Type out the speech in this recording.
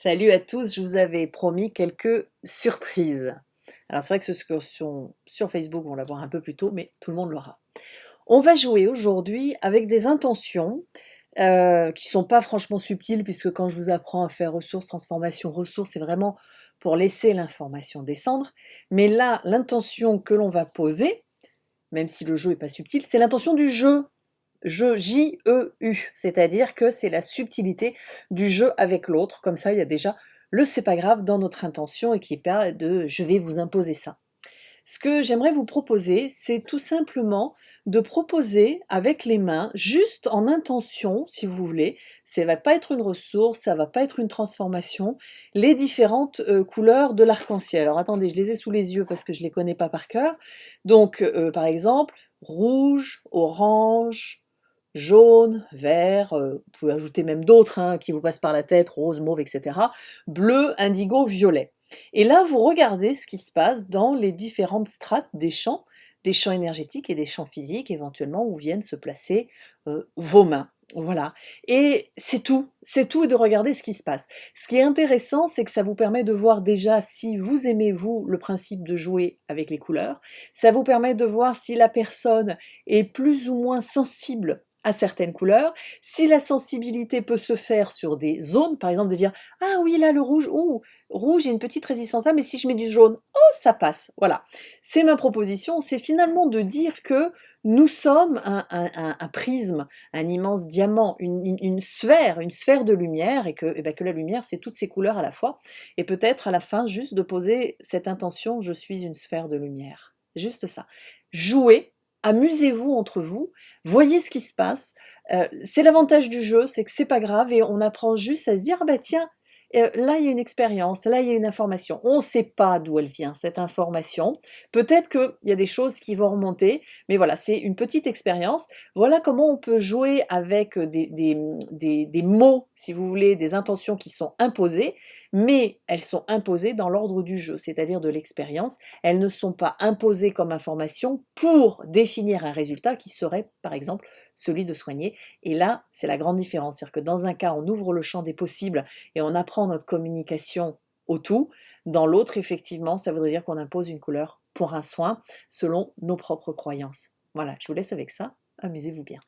Salut à tous, je vous avais promis quelques surprises. Alors c'est vrai que ceux qui sont sur Facebook vont l'avoir un peu plus tôt, mais tout le monde l'aura. On va jouer aujourd'hui avec des intentions qui sont pas franchement subtiles, puisque quand je vous apprends à faire ressources, transformation, ressources, c'est vraiment pour laisser l'information descendre. Mais là, l'intention que l'on va poser, même si le jeu n'est pas subtil, c'est l'intention du jeu. J-E-U, c'est-à-dire que c'est la subtilité du jeu avec l'autre. Comme ça, il y a déjà le c'est pas grave dans notre intention et qui permet de je vais vous imposer ça. Ce que j'aimerais vous proposer, c'est tout simplement de proposer avec les mains, juste en intention, si vous voulez, ça va pas être une ressource, ça va pas être une transformation, les différentes couleurs de l'arc-en-ciel. Alors attendez, je les ai sous les yeux parce que je les connais pas par cœur. Donc, par exemple, rouge, orange, jaune, vert, vous pouvez ajouter même d'autres hein, qui vous passent par la tête, rose, mauve, etc. Bleu, indigo, violet. Et là, vous regardez ce qui se passe dans les différentes strates des champs énergétiques et des champs physiques, éventuellement, où viennent se placer vos mains. Voilà. Et c'est tout de regarder ce qui se passe. Ce qui est intéressant, c'est que ça vous permet de voir déjà si vous aimez, vous, le principe de jouer avec les couleurs. Ça vous permet de voir si la personne est plus ou moins sensible à certaines couleurs. Si la sensibilité peut se faire sur des zones, par exemple de dire ah oui là le rouge, ouh, rouge, j'ai une petite résistance là, mais si je mets du jaune, oh ça passe. Voilà. C'est ma proposition, c'est finalement de dire que nous sommes un prisme, un immense diamant, une sphère de lumière, et que, que la lumière c'est toutes ces couleurs à la fois. Et peut-être à la fin juste de poser cette intention, je suis une sphère de lumière. Juste ça. Jouez. Amusez-vous entre vous, voyez ce qui se passe. C'est l'avantage du jeu, c'est que c'est pas grave et on apprend juste à se dire ah bah tiens, là il y a une expérience, là il y a une information. On ne sait pas d'où elle vient cette information. Peut-être qu'il y a des choses qui vont remonter, mais voilà, c'est une petite expérience. Voilà comment on peut jouer avec des mots, si vous voulez, des intentions qui sont imposées, mais elles sont imposées dans l'ordre du jeu, c'est-à-dire de l'expérience. Elles ne sont pas imposées comme information pour définir un résultat qui serait, par exemple, celui de soigner. Et là, c'est la grande différence. C'est-à-dire que dans un cas, on ouvre le champ des possibles et on apprend notre communication au tout. Dans l'autre, effectivement, ça voudrait dire qu'on impose une couleur pour un soin selon nos propres croyances. Voilà, je vous laisse avec ça. Amusez-vous bien.